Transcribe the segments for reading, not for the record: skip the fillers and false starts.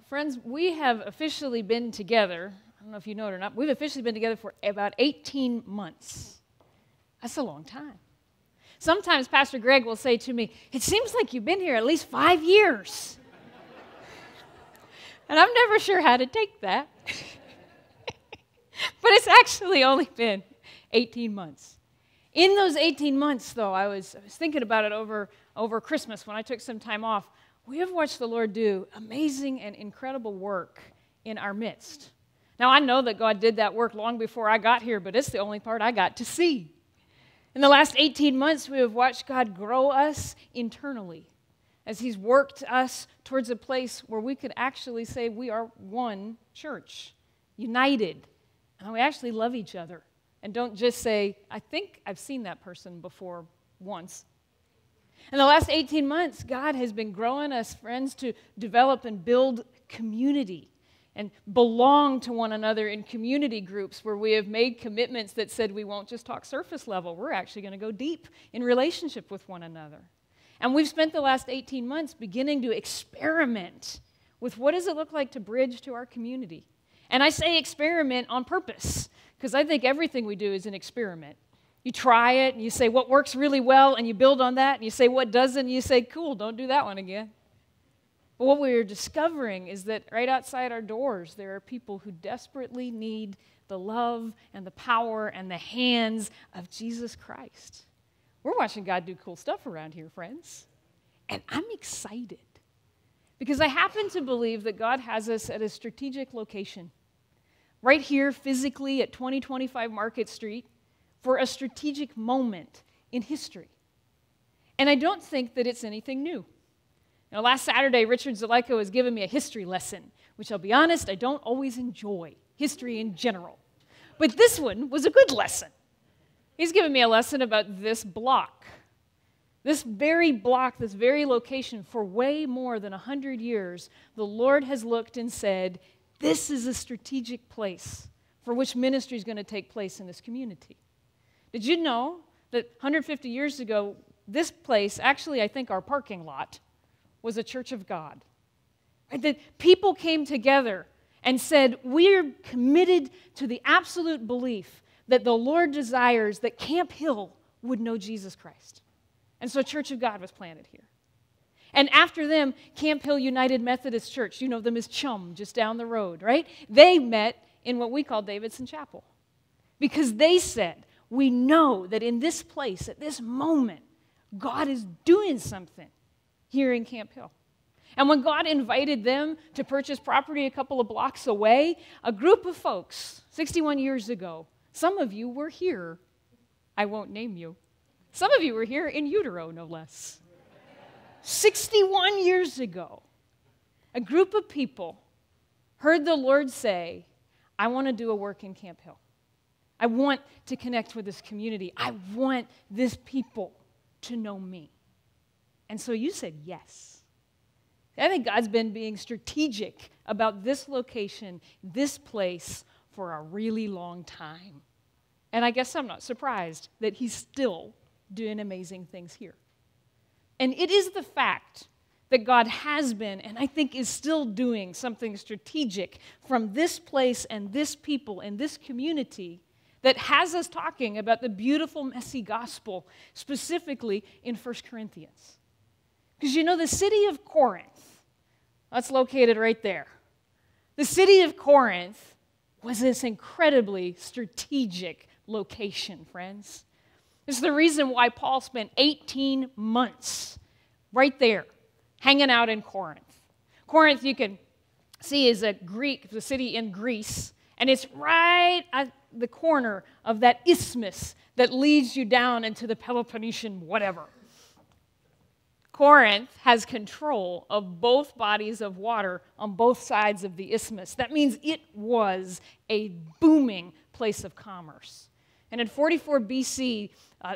Friends, we have officially been together, I don't know if you know it or not, we've officially been together for about 18 months. That's a long time. Sometimes Pastor Greg will say to me, it seems like you've been here at least 5 years. And I'm never sure how to take that. But it's actually only been 18 months. In those 18 months, though, I was thinking about it over Christmas when I took some time off. We have watched the Lord do amazing and incredible work in our midst. Now, I know that God did that work long before I got here, but it's the only part I got to see. In the last 18 months, we have watched God grow us internally as He's worked us towards a place where we could actually say we are one church, united, and we actually love each other. And don't just say, I think I've seen that person before once. In the last 18 months, God has been growing us, friends, to develop and build community and belong to one another in community groups where we have made commitments that said we won't just talk surface level. We're actually going to go deep in relationship with one another. And we've spent the last 18 months beginning to experiment with what does it look like to bridge to our community. And I say experiment on purpose because I think everything we do is an experiment. You try it, and you say what works really well, and you build on that, and you say what doesn't, and you say, cool, don't do that one again. But what we're discovering is that right outside our doors, there are people who desperately need the love and the power and the hands of Jesus Christ. We're watching God do cool stuff around here, friends. And I'm excited because I happen to believe that God has us at a strategic location, right here physically at 2025 Market Street, for a strategic moment in history. And I don't think that it's anything new. Last Saturday, Richard Zaleko was giving me a history lesson, which I'll be honest, I don't always enjoy, history in general. But this one was a good lesson. He's given me a lesson about this block. This very block, this very location, for way more than 100 years, the Lord has looked and said, this is a strategic place for which ministry is going to take place in this community. Did you know that 150 years ago, this place, actually I think our parking lot, was a church of God? Right? That people came together and said, we're committed to the absolute belief that the Lord desires that Camp Hill would know Jesus Christ. And so Church of God was planted here. And after them, Camp Hill United Methodist Church, you know them as Chum, just down the road, right? They met in what we call Davidson Chapel because they said, we know that in this place, at this moment, God is doing something here in Camp Hill. And when God invited them to purchase property a couple of blocks away, a group of folks, 61 years ago, some of you were here. I won't name you. Some of you were here in utero, no less. 61 years ago, a group of people heard the Lord say, I want to do a work in Camp Hill. I want to connect with this community. I want this people to know me. And so you said yes. I think God's been being strategic about this location, this place, for a really long time. And I guess I'm not surprised that He's still doing amazing things here. And it is the fact that God has been, and I think is still doing something strategic from this place and this people and this community that has us talking about the beautiful, messy gospel, specifically in 1 Corinthians. Because you know, the city of Corinth, that's located right there. The city of Corinth was this incredibly strategic location, friends. This is the reason why Paul spent 18 months right there, hanging out in Corinth. Corinth, you can see, is the city in Greece, and it's right at the corner of that isthmus that leads you down into the Peloponnesian whatever. Corinth has control of both bodies of water on both sides of the isthmus. That means it was a booming place of commerce. And in 44 BC,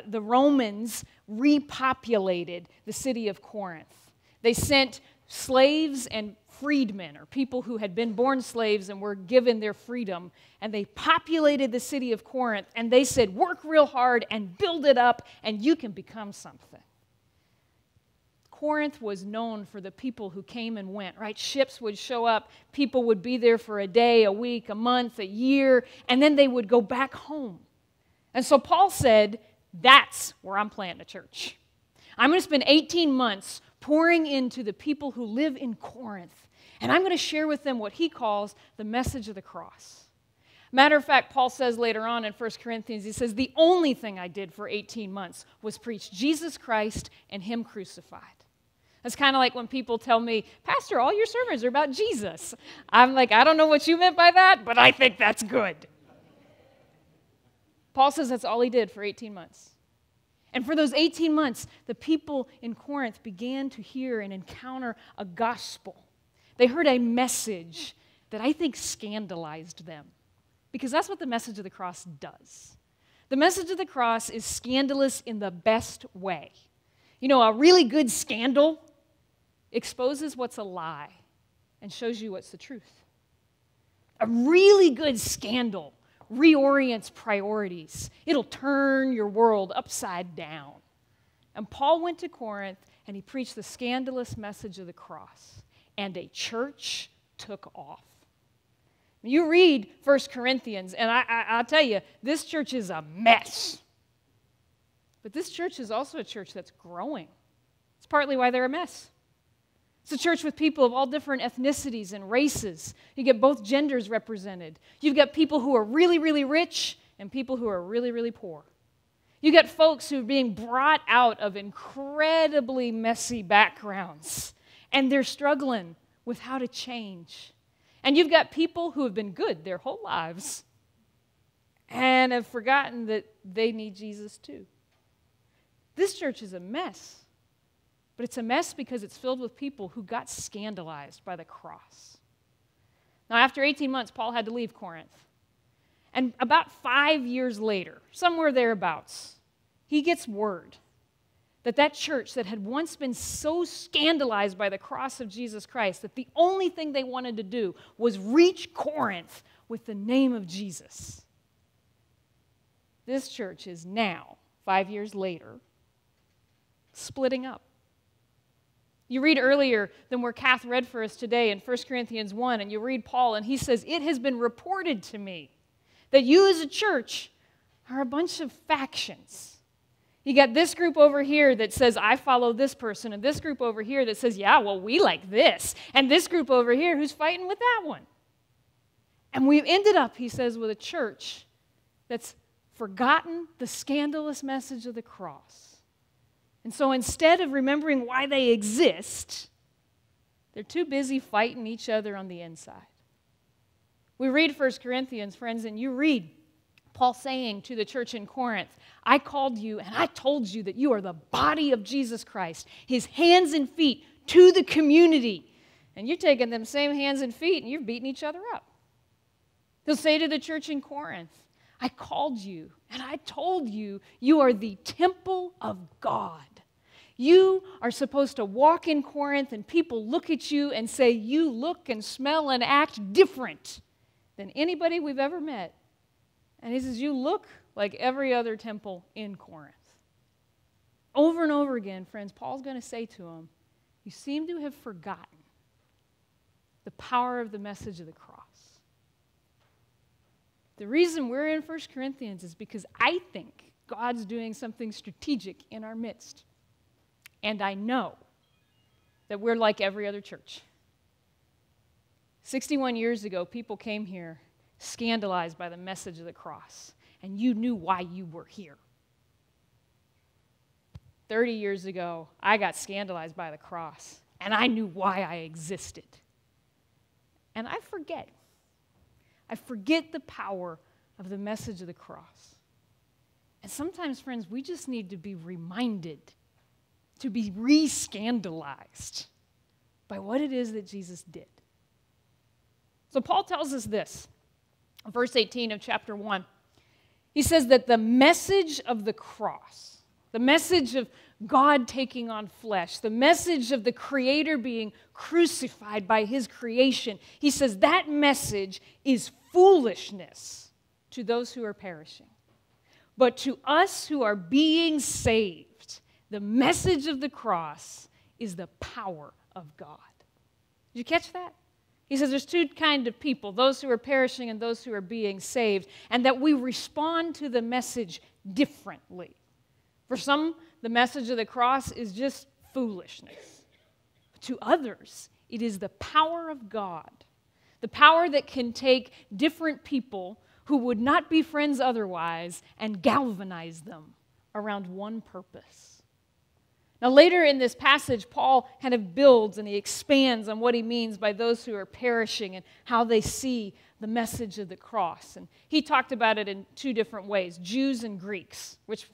the Romans repopulated the city of Corinth. They sent slaves and freedmen, or people who had been born slaves and were given their freedom, and they populated the city of Corinth, and they said, work real hard and build it up, and you can become something. Corinth was known for the people who came and went, right? Ships would show up, people would be there for a day, a week, a month, a year, and then they would go back home. And so Paul said, that's where I'm planting a church. I'm going to spend 18 months pouring into the people who live in Corinth, and I'm going to share with them what he calls the message of the cross. Matter of fact, Paul says later on in 1 Corinthians, he says, the only thing I did for 18 months was preach Jesus Christ and him crucified. That's kind of like when people tell me, Pastor, all your sermons are about Jesus. I'm like, I don't know what you meant by that, but I think that's good. Paul says that's all he did for 18 months. And for those 18 months, the people in Corinth began to hear and encounter a gospel. They heard a message that I think scandalized them. Because that's what the message of the cross does. The message of the cross is scandalous in the best way. You know, a really good scandal exposes what's a lie and shows you what's the truth. A really good scandal reorients priorities. It'll turn your world upside down. And Paul went to Corinth and he preached the scandalous message of the cross. And a church took off. You read 1 Corinthians, and I'll tell you, this church is a mess. But this church is also a church that's growing. It's partly why they're a mess. It's a church with people of all different ethnicities and races. You get both genders represented. You've got people who are really, really rich and people who are really, really poor. You get folks who are being brought out of incredibly messy backgrounds, and they're struggling with how to change. And you've got people who have been good their whole lives and have forgotten that they need Jesus too. This church is a mess, but it's a mess because it's filled with people who got scandalized by the cross. Now, after 18 months, Paul had to leave Corinth. And about 5 years later, somewhere thereabouts, he gets word that church that had once been so scandalized by the cross of Jesus Christ that the only thing they wanted to do was reach Corinth with the name of Jesus. This church is now, 5 years later, splitting up. You read earlier than where Kath read for us today in 1 Corinthians 1, and you read Paul, and he says, it has been reported to me that you as a church are a bunch of factions. You got this group over here that says, I follow this person, and this group over here that says, yeah, well, we like this, and this group over here who's fighting with that one. And we've ended up, he says, with a church that's forgotten the scandalous message of the cross. And so instead of remembering why they exist, they're too busy fighting each other on the inside. We read 1 Corinthians, friends, and you read Paul saying to the church in Corinth, I called you and I told you that you are the body of Jesus Christ, his hands and feet to the community. And you're taking them same hands and feet and you're beating each other up. He'll say to the church in Corinth, I called you and I told you you are the temple of God. You are supposed to walk in Corinth and people look at you and say you look and smell and act different than anybody we've ever met. And he says, you look like every other temple in Corinth. Over and over again, friends, Paul's going to say to them, you seem to have forgotten the power of the message of the cross. The reason we're in 1 Corinthians is because I think God's doing something strategic in our midst. And I know that we're like every other church. 61 years ago, people came here scandalized by the message of the cross, and you knew why you were here. 30 years ago, I got scandalized by the cross, and I knew why I existed. And I forget. I forget the power of the message of the cross. And sometimes, friends, we just need to be reminded, to be re-scandalized by what it is that Jesus did. So Paul tells us this. Verse 18 of chapter 1, he says that the message of the cross, the message of God taking on flesh, the message of the Creator being crucified by His creation, he says that message is foolishness to those who are perishing. But to us who are being saved, the message of the cross is the power of God. Did you catch that? He says there's two kinds of people, those who are perishing and those who are being saved, and that we respond to the message differently. For some, the message of the cross is just foolishness. To others, it is the power of God, the power that can take different people who would not be friends otherwise and galvanize them around one purpose. Now, later in this passage, Paul kind of builds and he expands on what he means by those who are perishing and how they see the message of the cross. And he talked about it in two different ways, Jews and Greeks, which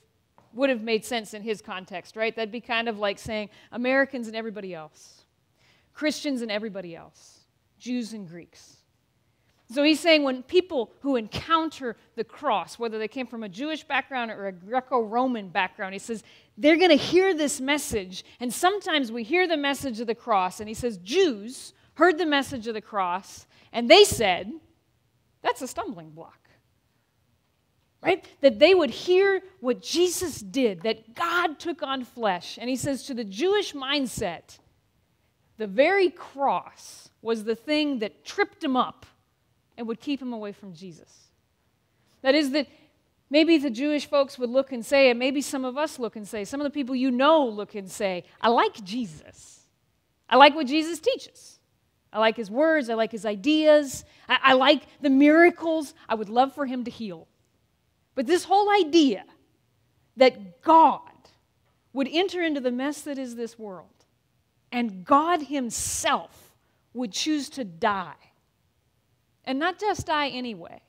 would have made sense in his context, right? That'd be kind of like saying Americans and everybody else, Christians and everybody else, Jews and Greeks. So he's saying when people who encounter the cross, whether they came from a Jewish background or a Greco-Roman background, he says they're going to hear this message, and sometimes we hear the message of the cross, and he says Jews heard the message of the cross, and they said, that's a stumbling block, right? That they would hear what Jesus did, that God took on flesh, and he says to the Jewish mindset, the very cross was the thing that tripped them up and would keep him away from Jesus. That is that maybe the Jewish folks would look and say, and maybe some of us look and say, some of the people you know look and say, I like Jesus. I like what Jesus teaches. I like his words. I like his ideas. I like the miracles. I would love for him to heal. But this whole idea that God would enter into the mess that is this world and God himself would choose to die. And not just die anyway.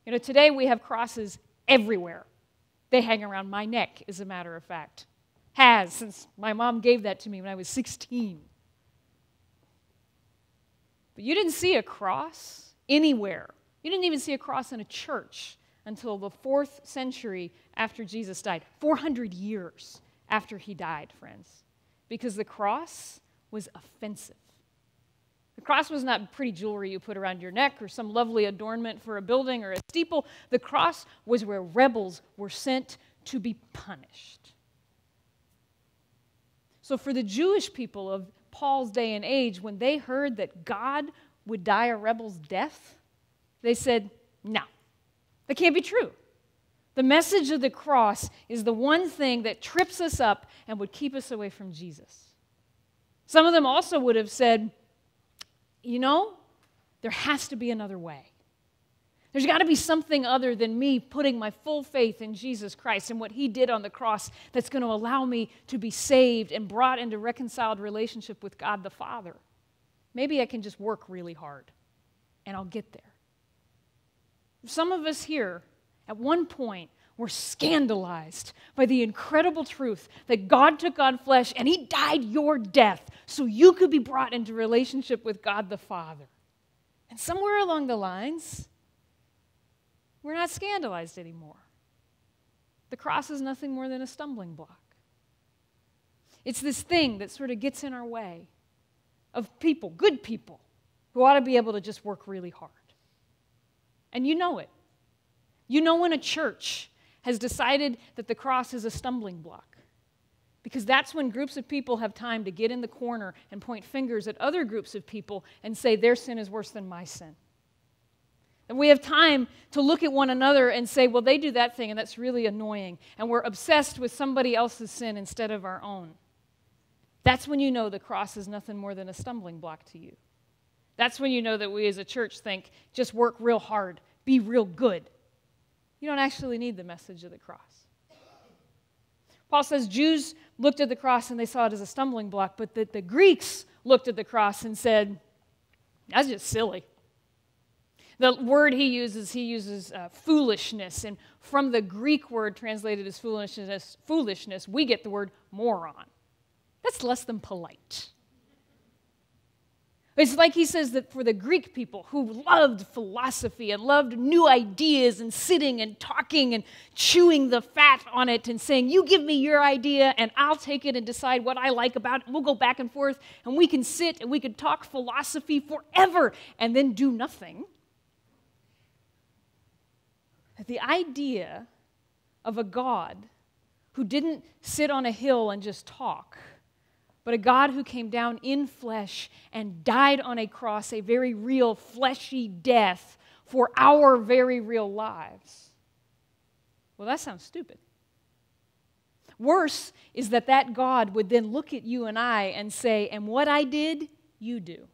You know, today we have crosses everywhere. They hang around my neck, as a matter of fact. Has, since my mom gave that to me when I was 16. But you didn't see a cross anywhere. You didn't even see a cross in a church until the 4th century after Jesus died. 400 years after he died, friends. Because the cross was offensive. The cross was not pretty jewelry you put around your neck or some lovely adornment for a building or a steeple. The cross was where rebels were sent to be punished. So for the Jewish people of Paul's day and age, when they heard that God would die a rebel's death, they said, no, that can't be true. The message of the cross is the one thing that trips us up and would keep us away from Jesus. Some of them also would have said, you know, there has to be another way. There's got to be something other than me putting my full faith in Jesus Christ and what he did on the cross that's going to allow me to be saved and brought into reconciled relationship with God the Father. Maybe I can just work really hard and I'll get there. Some of us here, at one point, were scandalized by the incredible truth that God took on flesh and he died your death so you could be brought into relationship with God the Father. And somewhere along the lines, we're not scandalized anymore. The cross is nothing more than a stumbling block. It's this thing that sort of gets in our way of people, good people, who ought to be able to just work really hard. And you know it. You know when a church has decided that the cross is a stumbling block. Because that's when groups of people have time to get in the corner and point fingers at other groups of people and say their sin is worse than my sin. And we have time to look at one another and say, well, they do that thing and that's really annoying. And we're obsessed with somebody else's sin instead of our own. That's when you know the cross is nothing more than a stumbling block to you. That's when you know that we as a church think, just work real hard, be real good. You don't actually need the message of the cross. Paul says Jews looked at the cross and they saw it as a stumbling block, but the Greeks looked at the cross and said, that's just silly. The word he uses foolishness, and from the Greek word translated as foolishness, we get the word moron. That's less than polite. It's like he says that for the Greek people who loved philosophy and loved new ideas and sitting and talking and chewing the fat on it and saying, you give me your idea and I'll take it and decide what I like about it. And we'll go back and forth and we can sit and we can talk philosophy forever and then do nothing. The idea of a God who didn't sit on a hill and just talk, but a God who came down in flesh and died on a cross, a very real fleshy death for our very real lives. Well, that sounds stupid. Worse is that God would then look at you and I and say, and what I did, you do.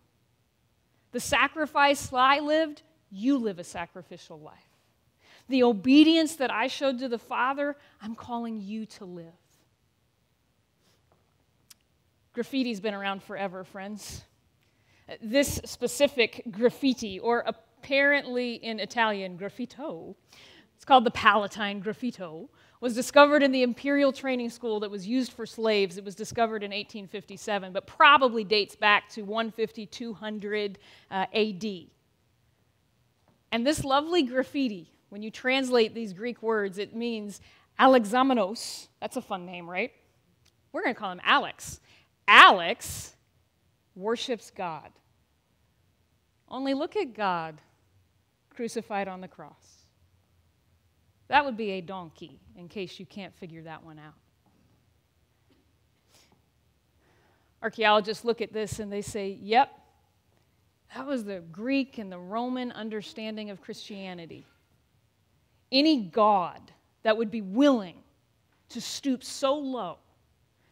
The sacrifice I lived, you live a sacrificial life. The obedience that I showed to the Father, I'm calling you to live. Graffiti's been around forever, friends. This specific graffiti, or apparently in Italian, graffito, it's called the Palatine graffito, was discovered in the imperial training school that was used for slaves. It was discovered in 1857, but probably dates back to 150, 200 AD. And this lovely graffiti, when you translate these Greek words, it means Alexamenos. That's a fun name, right? We're going to call him Alex. Alex worships God. Only look at God crucified on the cross. That would be a donkey, in case you can't figure that one out. Archaeologists look at this and they say, yep, that was the Greek and the Roman understanding of Christianity. Any God that would be willing to stoop so low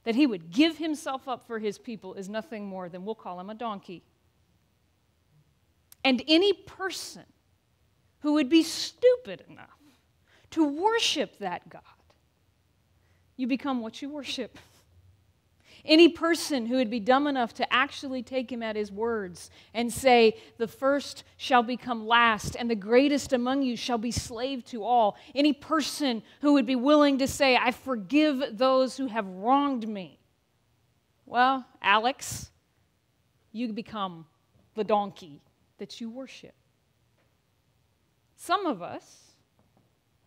that he would give himself up for his people is nothing more than, we'll call him a donkey. And any person who would be stupid enough to worship that God, you become what you worship. Any person who would be dumb enough to actually take him at his words and say, the first shall become last, and the greatest among you shall be slave to all. Any person who would be willing to say, I forgive those who have wronged me. Well, Alex, you become the donkey that you worship. Some of us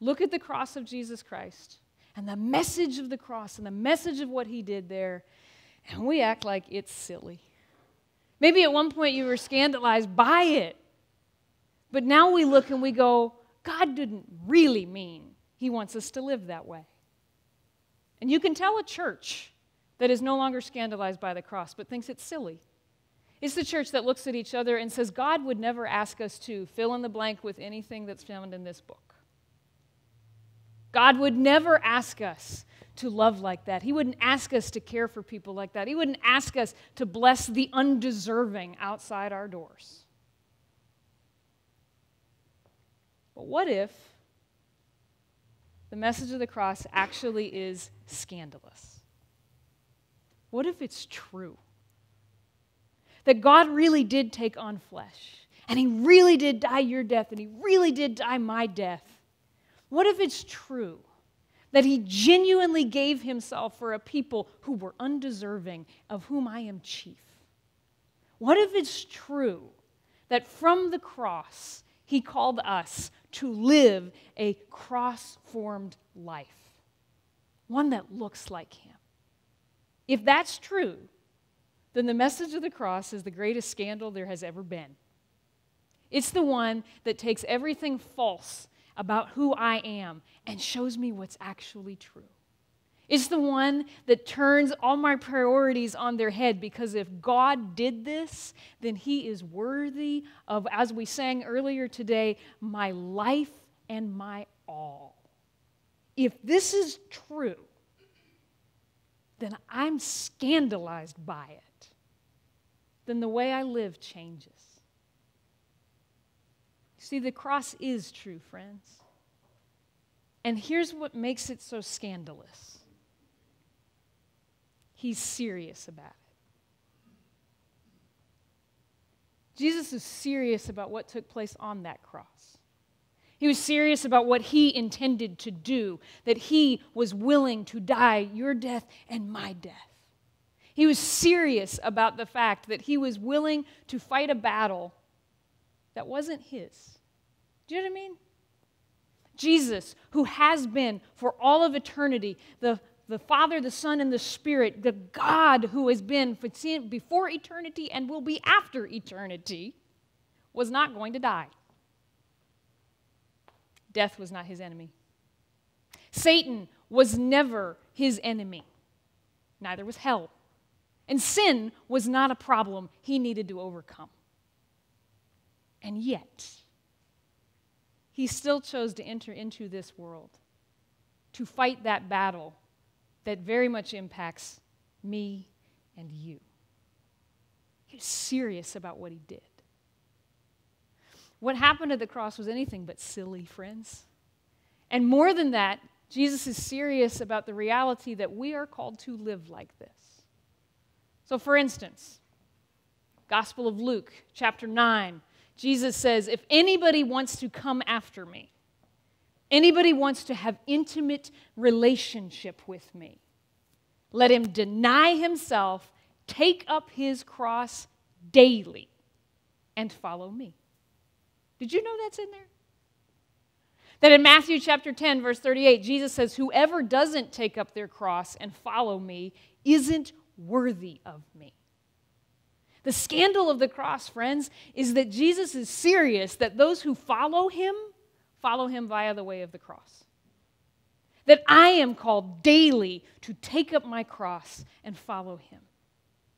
look at the cross of Jesus Christ and the message of the cross and the message of what he did there, and we act like it's silly. Maybe at one point you were scandalized by it, but now we look and we go, God didn't really mean he wants us to live that way. And you can tell a church that is no longer scandalized by the cross but thinks it's silly. It's the church that looks at each other and says, God would never ask us to fill in the blank with anything that's found in this book. God would never ask us to love like that. He wouldn't ask us to care for people like that. He wouldn't ask us to bless the undeserving outside our doors. But what if the message of the cross actually is scandalous? What if it's true? That God really did take on flesh, and he really did die your death, and he really did die my death. What if it's true that he genuinely gave himself for a people who were undeserving, of whom I am chief? What if it's true that from the cross he called us to live a cross-formed life, one that looks like him? If that's true, then the message of the cross is the greatest scandal there has ever been. It's the one that takes everything false about who I am and shows me what's actually true. It's the one that turns all my priorities on their head, because if God did this, then he is worthy of, as we sang earlier today, my life and my all. If this is true, then I'm scandalized by it. Then the way I live changes. See, the cross is true, friends. And here's what makes it so scandalous. He's serious about it. Jesus is serious about what took place on that cross. He was serious about what he intended to do, that he was willing to die your death and my death. He was serious about the fact that he was willing to fight a battle that wasn't his. Do you know what I mean? Jesus, who has been for all of eternity, the Father, the Son, and the Spirit, the God who has been before eternity and will be after eternity, was not going to die. Death was not his enemy. Satan was never his enemy. Neither was hell. And sin was not a problem he needed to overcome. And yet, he still chose to enter into this world to fight that battle that very much impacts me and you. He was serious about what he did. What happened at the cross was anything but silly, friends. And more than that, Jesus is serious about the reality that we are called to live like this. So for instance, Gospel of Luke, chapter 9, Jesus says, if anybody wants to come after me, anybody wants to have intimate relationship with me, let him deny himself, take up his cross daily, and follow me. Did you know that's in there? That in Matthew chapter 10, verse 38, Jesus says, whoever doesn't take up their cross and follow me isn't worthy of me. The scandal of the cross, friends, is that Jesus is serious that those who follow him via the way of the cross. That I am called daily to take up my cross and follow him.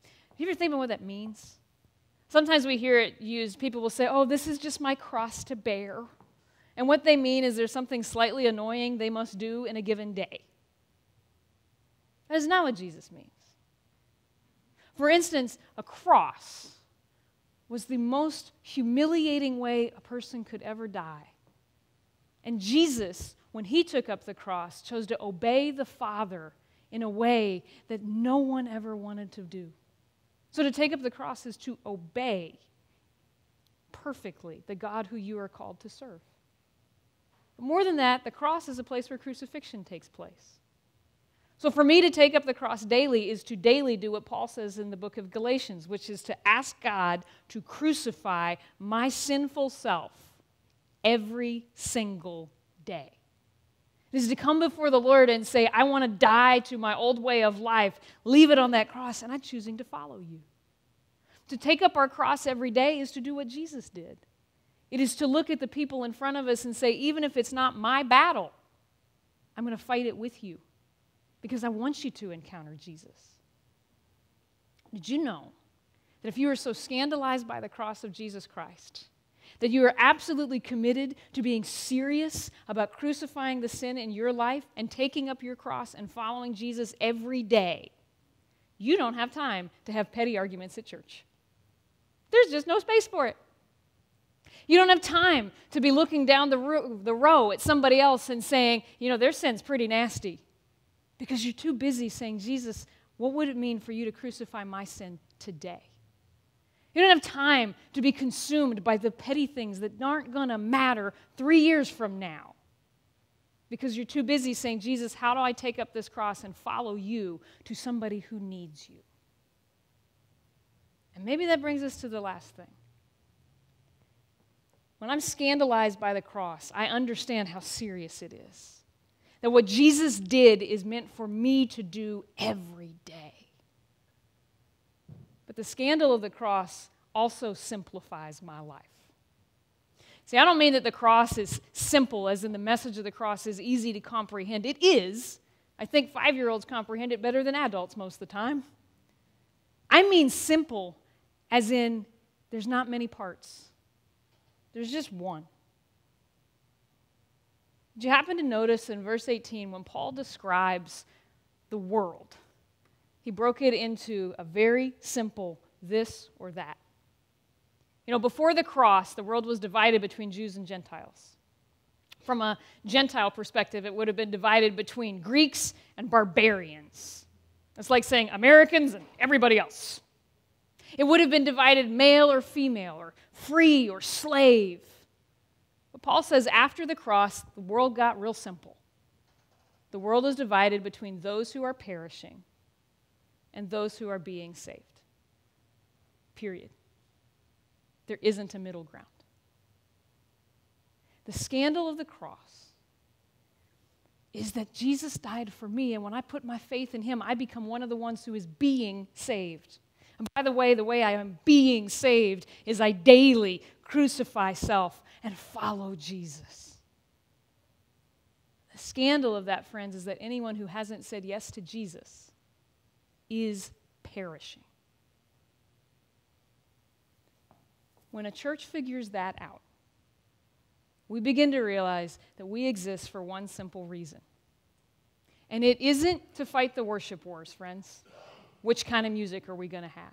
Do you ever think about what that means? Sometimes we hear it used, people will say, oh, this is just my cross to bear. And what they mean is there's something slightly annoying they must do in a given day. That is not what Jesus means. For instance, a cross was the most humiliating way a person could ever die. And Jesus, when he took up the cross, chose to obey the Father in a way that no one ever wanted to do. So to take up the cross is to obey perfectly the God who you are called to serve. But more than that, the cross is a place where crucifixion takes place. So for me to take up the cross daily is to daily do what Paul says in the book of Galatians, which is to ask God to crucify my sinful self every single day. It is to come before the Lord and say, I want to die to my old way of life, leave it on that cross, and I'm choosing to follow you. To take up our cross every day is to do what Jesus did. It is to look at the people in front of us and say, even if it's not my battle, I'm going to fight it with you because I want you to encounter Jesus. Did you know that if you are so scandalized by the cross of Jesus Christ, that you are absolutely committed to being serious about crucifying the sin in your life and taking up your cross and following Jesus every day, you don't have time to have petty arguments at church. There's just no space for it. You don't have time to be looking down the row at somebody else and saying, you know, their sin's pretty nasty. Because you're too busy saying, Jesus, what would it mean for you to crucify my sin today? You don't have time to be consumed by the petty things that aren't going to matter 3 years from now. Because you're too busy saying, Jesus, how do I take up this cross and follow you to somebody who needs you? And maybe that brings us to the last thing. When I'm scandalized by the cross, I understand how serious it is. That what Jesus did is meant for me to do every day. But the scandal of the cross also simplifies my life. See, I don't mean that the cross is simple, as in the message of the cross is easy to comprehend. It is. I think 5-year-olds comprehend it better than adults most of the time. I mean simple, as in there's not many parts. There's just one. Did you happen to notice in verse 18 when Paul describes the world, he broke it into a very simple this or that. You know, before the cross, the world was divided between Jews and Gentiles. From a Gentile perspective, it would have been divided between Greeks and barbarians. It's like saying Americans and everybody else. It would have been divided male or female, or free or slave. But Paul says after the cross, the world got real simple. The world is divided between those who are perishing and those who are being saved. Period. There isn't a middle ground. The scandal of the cross is that Jesus died for me, and when I put my faith in him, I become one of the ones who is being saved. And by the way I am being saved is I daily crucify self and follow Jesus. The scandal of that, friends, is that anyone who hasn't said yes to Jesus is perishing. When a church figures that out, we begin to realize that we exist for one simple reason. And it isn't to fight the worship wars, friends. Which kind of music are we going to have?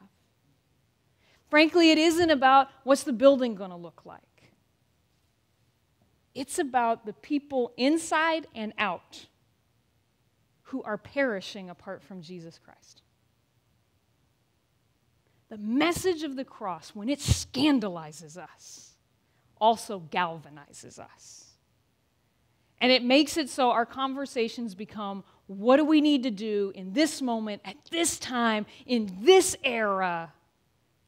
Frankly, it isn't about what's the building going to look like. It's about the people inside and out who are perishing apart from Jesus Christ. The message of the cross, when it scandalizes us, also galvanizes us. And it makes it so our conversations become, what do we need to do in this moment, at this time, in this era,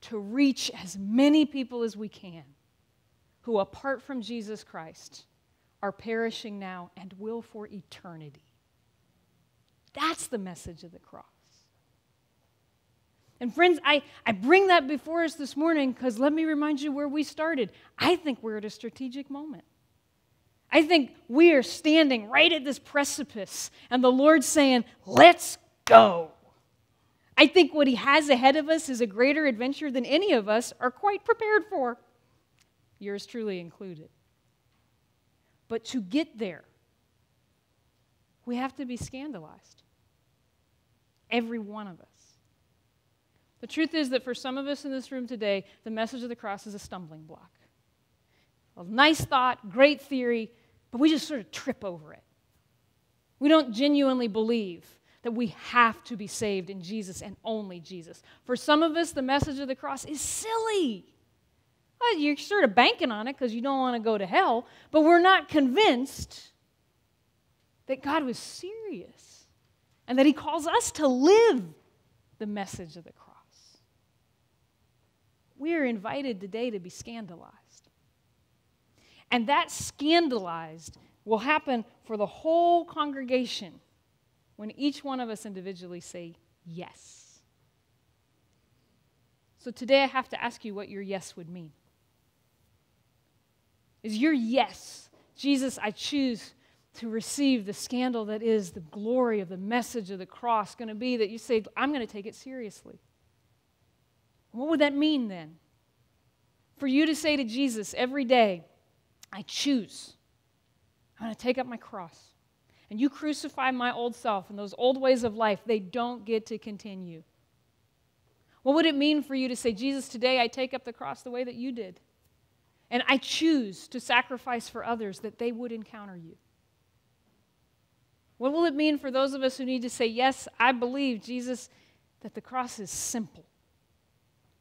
to reach as many people as we can who, apart from Jesus Christ, are perishing now and will for eternity. That's the message of the cross. And friends, I bring that before us this morning because let me remind you where we started. I think we're at a strategic moment. I think we are standing right at this precipice, and the Lord's saying, let's go. I think what he has ahead of us is a greater adventure than any of us are quite prepared for, yours truly included. But to get there, we have to be scandalized. Every one of us. The truth is that for some of us in this room today, the message of the cross is a stumbling block. A nice thought, great theory, but we just sort of trip over it. We don't genuinely believe that we have to be saved in Jesus and only Jesus. For some of us, the message of the cross is silly. Well, you're sort of banking on it because you don't want to go to hell, but we're not convinced that God was serious and that he calls us to live the message of the cross. We are invited today to be scandalized. And that scandalized will happen for the whole congregation when each one of us individually say yes. So today I have to ask you what your yes would mean. Is your yes, Jesus, I choose to receive the scandal that is the glory of the message of the cross, going to be that you say, I'm going to take it seriously? What would that mean then? For you to say to Jesus every day, I choose. I'm going to take up my cross. And you crucify my old self and those old ways of life, they don't get to continue. What would it mean for you to say, Jesus, today I take up the cross the way that you did. And I choose to sacrifice for others that they would encounter you? What will it mean for those of us who need to say, yes, I believe, Jesus, that the cross is simple?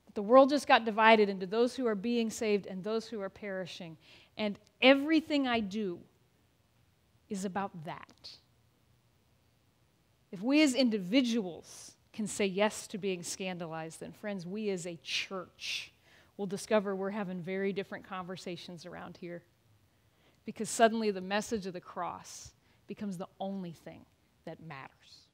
That the world just got divided into those who are being saved and those who are perishing. And everything I do is about that. If we as individuals can say yes to being scandalized, then friends, we as a church will discover we're having very different conversations around here. Because suddenly the message of the cross becomes the only thing that matters.